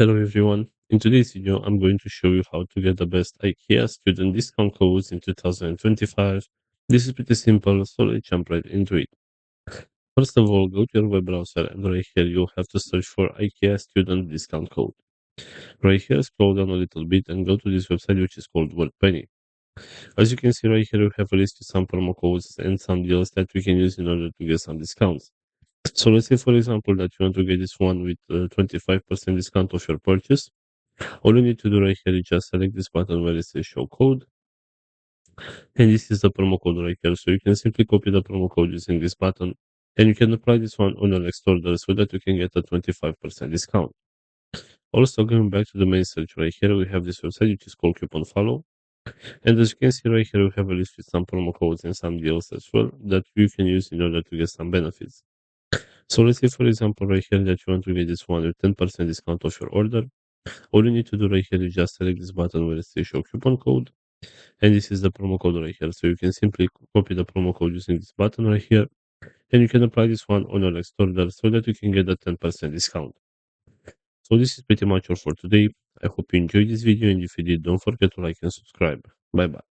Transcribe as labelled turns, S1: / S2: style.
S1: Hello everyone. In today's video, I'm going to show you how to get the best IKEA student discount codes in 2025. This is pretty simple, so let's jump right into it. First of all, go to your web browser and right here you'll have to search for IKEA student discount code. Right here, scroll down a little bit and go to this website which is called WordPenny. As you can see right here, we have a list with some promo codes and some deals that we can use in order to get some discounts. So let's say, for example, that you want to get this one with 25% discount off your purchase. All you need to do right here is just select this button where it says show code. And this is the promo code right here. So you can simply copy the promo code using this button. And you can apply this one on your next order so that you can get a 25% discount. Also, going back to the main search right here, we have this website which is called Coupon Follow. And as you can see right here, we have a list with some promo codes and some deals as well that you can use in order to get some benefits. So let's say, for example, right here that you want to get this one with 10% discount off your order. All you need to do right here is just select this button where it says show coupon code. And this is the promo code right here. So you can simply copy the promo code using this button right here. And you can apply this one on your next order so that you can get a 10% discount. So this is pretty much all for today. I hope you enjoyed this video, and if you did, don't forget to like and subscribe. Bye bye.